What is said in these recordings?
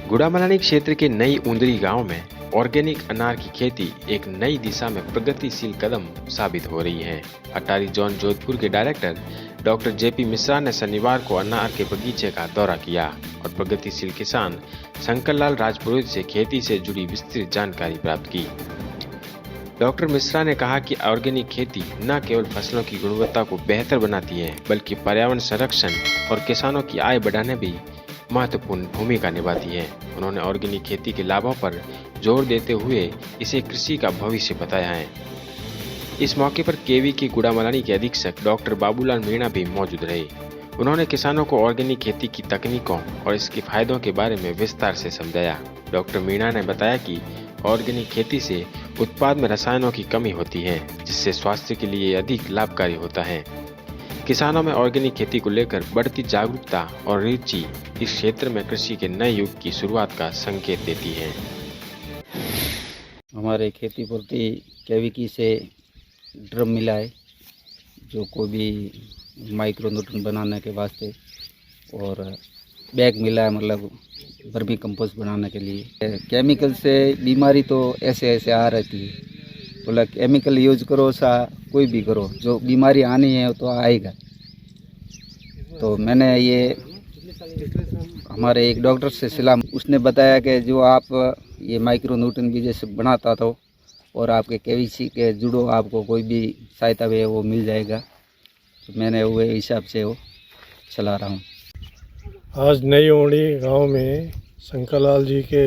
गुड़ामलानी क्षेत्र के नई उंदरी गांव में ऑर्गेनिक अनार की खेती एक नई दिशा में प्रगतिशील कदम साबित हो रही है। अटारी जोन जोधपुर के डायरेक्टर डॉक्टर जेपी मिश्रा ने शनिवार को अनार के बगीचे का दौरा किया और प्रगतिशील किसान शंकरलाल राजपुरोहित से खेती से जुड़ी विस्तृत जानकारी प्राप्त की। डॉक्टर मिश्रा ने कहा कि ऑर्गेनिक खेती न केवल फसलों की गुणवत्ता को बेहतर बनाती है, बल्कि पर्यावरण संरक्षण और किसानों की आय बढ़ाने भी महत्वपूर्ण भूमिका निभाती है। उन्होंने ऑर्गेनिक खेती के लाभों पर जोर देते हुए इसे कृषि का भविष्य बताया है। इस मौके पर केवी के गुड़ामलानी के अधीक्षक डॉक्टर बाबूलाल मीणा भी मौजूद रहे। उन्होंने किसानों को ऑर्गेनिक खेती की तकनीकों और इसके फायदों के बारे में विस्तार से समझाया। डॉक्टर मीणा ने बताया कि ऑर्गेनिक खेती से उत्पाद में रसायनों की कमी होती है, जिससे स्वास्थ्य के लिए अधिक लाभकारी होता है। किसानों में ऑर्गेनिक खेती को लेकर बढ़ती जागरूकता और रुचि इस क्षेत्र में कृषि के नए युग की शुरुआत का संकेत देती है। हमारे खेती प्रति केवीकी से ड्रम मिला है, जो कोई भी माइक्रो न्यूट्रन बनाने के वास्ते, और बैग मिला है, मतलब वर्मी कंपोस्ट बनाने के लिए। केमिकल से बीमारी तो ऐसे ऐसे आ रहती है, बोला केमिकल यूज करो सा कोई भी करो, जो बीमारी आनी है तो आएगा। तो मैंने ये हमारे एक डॉक्टर से सलाह, उसने बताया कि जो आप ये माइक्रो न्यूट्रन भी जैसे बनाता था और आपके केवीसी के जुड़ो आपको कोई भी सहायता भी है वो मिल जाएगा। तो मैंने वो हिसाब से वो चला रहा हूँ। आज नई ओड़ी गांव में शंकरलाल जी के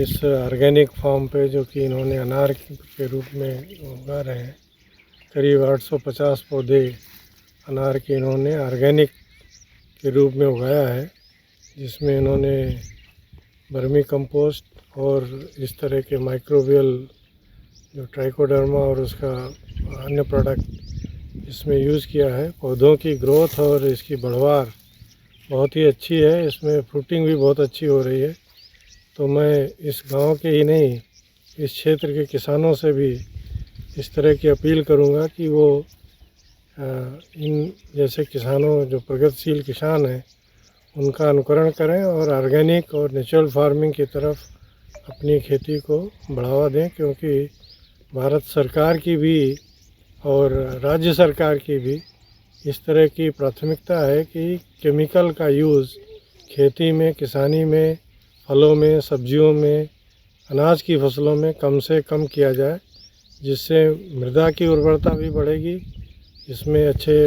इस ऑर्गेनिक फार्म पे, जो कि इन्होंने अनार के रूप में उगा रहे हैं, करीब 850 पौधे अनार के इन्होंने ऑर्गेनिक के रूप में उगाया है, जिसमें इन्होंने वर्मी कंपोस्ट और इस तरह के माइक्रोबियल जो ट्राइकोडर्मा और उसका अन्य प्रोडक्ट इसमें यूज़ किया है। पौधों की ग्रोथ और इसकी बढ़वार बहुत ही अच्छी है, इसमें फ्रूटिंग भी बहुत अच्छी हो रही है। तो मैं इस गांव के ही नहीं, इस क्षेत्र के किसानों से भी इस तरह की अपील करूंगा कि वो इन जैसे किसानों, जो प्रगतिशील किसान हैं, उनका अनुकरण करें और ऑर्गेनिक और नेचुरल फार्मिंग की तरफ अपनी खेती को बढ़ावा दें, क्योंकि भारत सरकार की भी और राज्य सरकार की भी इस तरह की प्राथमिकता है कि केमिकल का यूज़ खेती में, किसानी में, फलों में, सब्जियों में, अनाज की फसलों में कम से कम किया जाए, जिससे मृदा की उर्वरता भी बढ़ेगी। इसमें अच्छे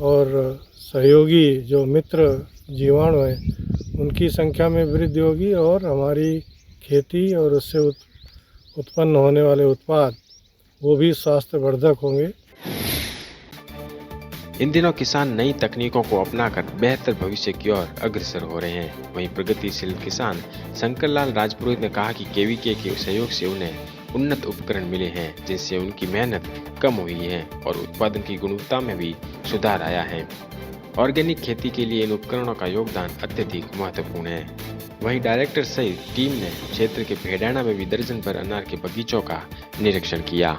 और सहयोगी जो मित्र जीवाणु हैं उनकी संख्या में वृद्धि होगी और हमारी खेती और उससे उत्पन्न होने वाले उत्पाद वो भी स्वास्थ्यवर्धक होंगे। इन दिनों किसान नई तकनीकों को अपनाकर बेहतर भविष्य की ओर अग्रसर हो रहे हैं। वहीं प्रगतिशील किसान शंकरलाल राजपुरोहित ने कहा कि केवीके के सहयोग से उन्हें उन्नत उपकरण मिले हैं, जिससे उनकी मेहनत कम हुई है और उत्पादन की गुणवत्ता में भी सुधार आया है। ऑर्गेनिक खेती के लिए इन उपकरणों का योगदान अत्यधिक महत्वपूर्ण है। वहीं डायरेक्टर सहित टीम ने क्षेत्र के भेड़ाना में भी दर्जन भर अनार के बगीचों का निरीक्षण किया।